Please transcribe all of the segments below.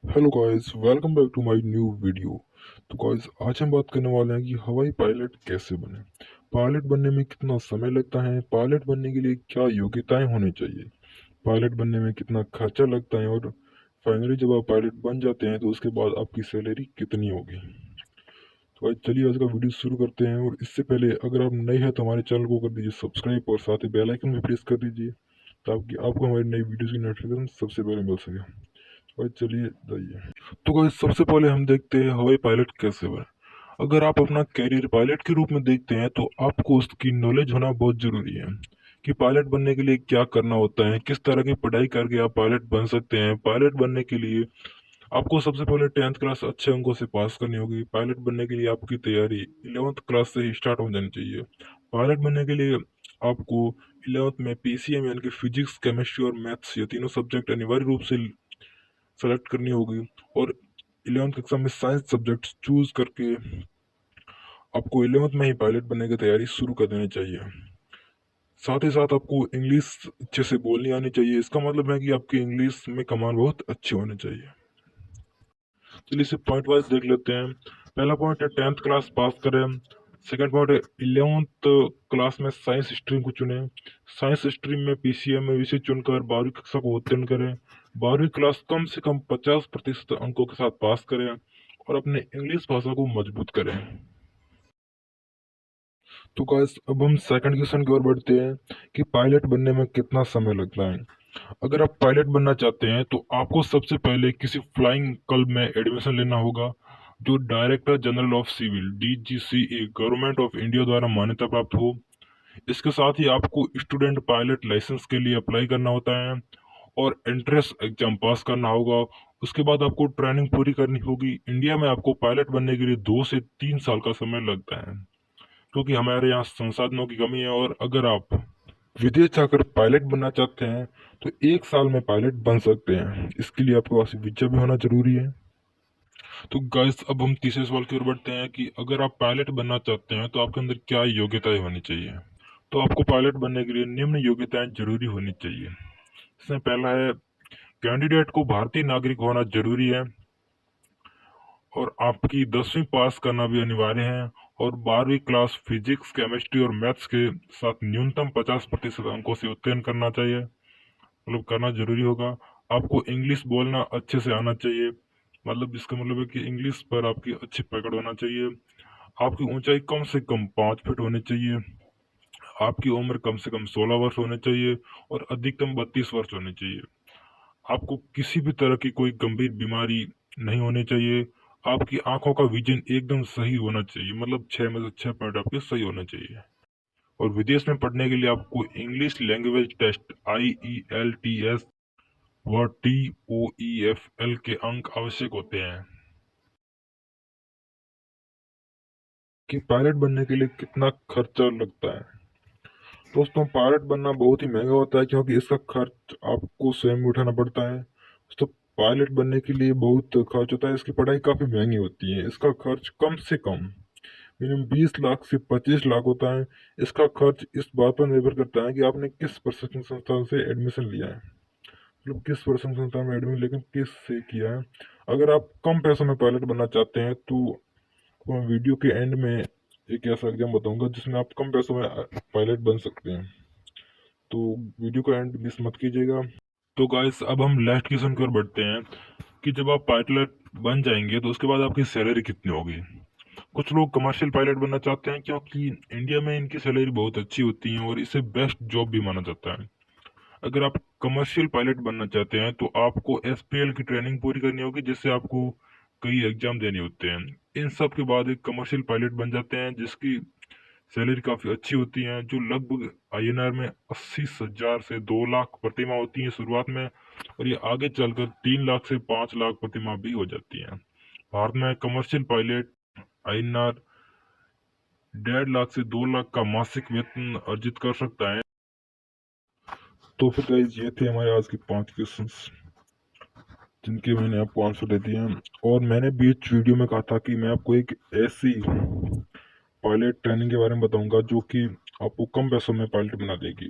Hello guys, welcome back to my new video. तो guys, आज हम बात करने वाले हैं कि हवाई पायलट कैसे बने। पायलट बनने में कितना समय लगता है, पायलट बनने के लिए क्या योग्यताएं होनी चाहिए, पायलट बनने में कितना खर्चा लगता है, और फाइनली जब आप पायलट बन जाते हैं तो उसके बाद आपकी सैलरी कितनी होगी। तो आज चलिए आज का वीडियो शुरू करते हैं। और इससे पहले अगर आप नए हैं तो हमारे चैनल को कर दीजिए सब्सक्राइब और साथ ही बेल आइकन भी प्रेस कर दीजिए ताकि आपको हमारी नई वीडियोस की नोटिफिकेशन सबसे पहले मिल सके। और चलिए जाइए। तो गाइस, सबसे पहले हम देखते हैं हवाई पायलट कैसे बने। अगर आप अपना कैरियर पायलट के रूप में देखते हैं तो आपको उसकी नॉलेज होना बहुत जरूरी है कि पायलट बनने के लिए क्या करना होता है, किस तरह की पढ़ाई करके आप पायलट बन सकते हैं। पायलट बनने के लिए आपको सबसे पहले 10th क्लास अच्छे अंकों से पास करनी होगी। पायलट बनने के लिए आपकी तैयारी 11th क्लास से ही स्टार्ट हो जानी चाहिए। पायलट बनने के लिए आपको 11th में पीसीएम यानी कि फिजिक्स, केमिस्ट्री और मैथ्स ये तीनों सब्जेक्ट अनिवार्य रूप से सेलेक्ट करनी होगी। और 11th एग्जाम में साइंस सब्जेक्ट चूज करके आपको 11th में ही पायलट बनने की तैयारी शुरू कर देनी चाहिए। साथ ही साथ आपको इंग्लिश अच्छे से बोलनी आनी चाहिए। इसका मतलब है कि आपकी इंग्लिश में कमांड बहुत अच्छी होनी चाहिए। चलिए इसे पॉइंट वाइज देख लेते हैं। पहला पॉइंट है 10th क्लास पास करें। सेकंड पॉइंट है 11th क्लास में साइंस स्ट्रीम को चुने। साइंस स्ट्रीम में पीसीएम में विषय चुनकर 12वीं कक्षा को उत्तीर्ण करें। 12वीं क्लास कम से कम 50% अंकों के साथ पास करें और अपने इंग्लिश भाषा को मजबूत करें। तो गाइस, अब हम सेकंड क्वेश्चन की ओर बढ़ते हैं कि पायलट बनने में कितना समय लगता है। अगर आप पायलट बनना चाहते हैं तो आपको सबसे पहले किसी फ्लाइंग क्लब में एडमिशन लेना होगा जो director general of civil DGCA government of India द्वारा मान्यता प्राप्त हो। इसके साथ ही आपको स्टूडेंट पायलट लाइसेंस के लिए अप्लाई करना होता है और एंट्रेंस एग्जाम पास करना होगा। उसके बाद आपको ट्रेनिंग पूरी करनी होगी। इंडिया में आपको पायलट बनने के लिए 2 से 3 साल का समय लगता है क्योंकि हमारे यहाँ संसाधनों की कमी है। और अगर आप विदेश जाकर पायलट बनना चाहते हैं तो 1 साल में पायलट बन सकते हैं। इसके लिए आपके पास वीजा भी होना जरूरी है। तो गाइस, अब हम तीसरे सवाल की ओर बढ़ते हैं कि अगर आप पायलट बनना चाहते हैं तो आपके अंदर क्या योग्यताएं होनी चाहिए। तो आपको पायलट बनने के लिए निम्न योग्यताएं जरूरी होनी चाहिए। इसमें पहला है कैंडिडेट को भारतीय नागरिक होना जरूरी है और आपकी 10वीं पास करना भी अनिवार्य है और 12वीं क्लास फिजिक्स, केमिस्ट्री और मैथ्स के साथ न्यूनतम 50% अंकों से उत्तीर्ण करना चाहिए, मतलब करना जरूरी होगा। आपको इंग्लिश बोलना अच्छे से आना चाहिए, मतलब इसका मतलब है कि इंग्लिश पर आपकी अच्छी पकड़ होना चाहिए। आपकी ऊंचाई कम से कम 5 फीट होनी चाहिए। आपकी उम्र कम से कम 16 वर्ष होनी चाहिए और अधिकतम 32 वर्ष होनी चाहिए। आपको किसी भी तरह की कोई गंभीर बीमारी नहीं होनी चाहिए। आपकी आंखों का विजन एकदम सही होना चाहिए, मतलब 6 में से 6 पॉइंट आपके सही होने चाहिए। और विदेश में पढ़ने के लिए आपको इंग्लिश लैंग्वेज टेस्ट IELTS व TOEFL के अंक आवश्यक होते हैं। कि पायलट बनने के लिए कितना खर्चा लगता है। दोस्तों, पायलट बनना बहुत ही महंगा होता है क्योंकि इसका खर्च आपको स्वयं भी उठाना पड़ता है। तो पायलट बनने के लिए बहुत खर्च होता है। इसकी पढ़ाई काफी महंगी होती है। इसका खर्च कम से कम मिनिमम 20 लाख से 25 लाख होता है। इसका खर्च इस बात पर निर्भर करता है कि आपने किस प्रशिक्षण संस्थान से एडमिशन लिया है, मतलब किस प्रशिक्षण संस्थान में एडमिशन लेकिन किस से किया है। अगर आप कम पैसों में पायलट बनना चाहते हैं तो मैं वीडियो के एंड में एक ऐसा एग्जाम बताऊंगा जिसमें आप कम पैसों में पायलट बन सकते हैं। तो वीडियो का एंड मिस मत कीजिएगा। तो गाइस, अब हम लास्ट क्वेश्चन की ओर बढ़ते हैं कि जब आप पायलट बन जाएंगे तो उसके बाद आपकी सैलरी कितनी होगी। कुछ लोग कमर्शियल पायलट बनना चाहते हैं क्योंकि इंडिया में इनकी सैलरी बहुत अच्छी होती है और इसे बेस्ट जॉब भी माना जाता है। अगर आप कमर्शियल पायलट बनना चाहते हैं तो आपको SPL की ट्रेनिंग पूरी करनी होगी जिससे आपको कई एग्जाम देने होते हैं। इन सब के बाद एक कमर्शियल पायलट बन जाते हैं जिसकी सैलरी काफी अच्छी होती है जो लगभग INR में 80,000 से 2 लाख प्रतिमा होती है शुरुआत में। और ये आगे चलकर 3 लाख से 5 लाख प्रतिमा भी हो जाती है। भारत में कमर्शियल पायलट INR 1.5 लाख से 2 लाख का मासिक वेतन अर्जित कर सकता है। तो फिर गाइस, ये थे हमारे आज के 5 क्वेश्चंस जिनके मैंने आपको आंसर दे दिए हैं। और मैंने बीच वीडियो में कहा था कि मैं आपको एक ऐसी पायलट ट्रेनिंग के बारे में बताऊंगा जो कि आपको कम पैसों में पायलट बना देगी,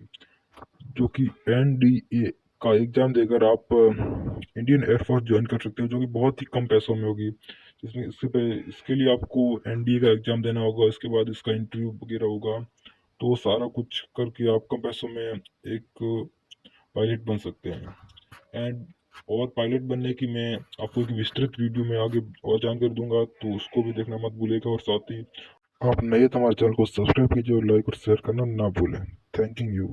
जो कि NDA का एग्ज़ाम देकर आप इंडियन एयरफोर्स ज्वाइन कर सकते हो, जो कि बहुत ही कम पैसों में होगी। जिसमें इसके लिए आपको एनडीए का एग्ज़ाम देना होगा, इसके बाद इसका इंटरव्यू वगैरह होगा। तो वो सारा कुछ करके आप कम पैसों में एक पायलट बन सकते हैं। एंड और पायलट बनने की मैं आपको एक विस्तृत वीडियो में आगे और जानकारी दूंगा, तो उसको भी देखना मत भूलिएगा। और साथ ही आप नए तो हमारे चैनल को सब्सक्राइब कीजिए और लाइक और शेयर करना ना भूलें। Thanking you.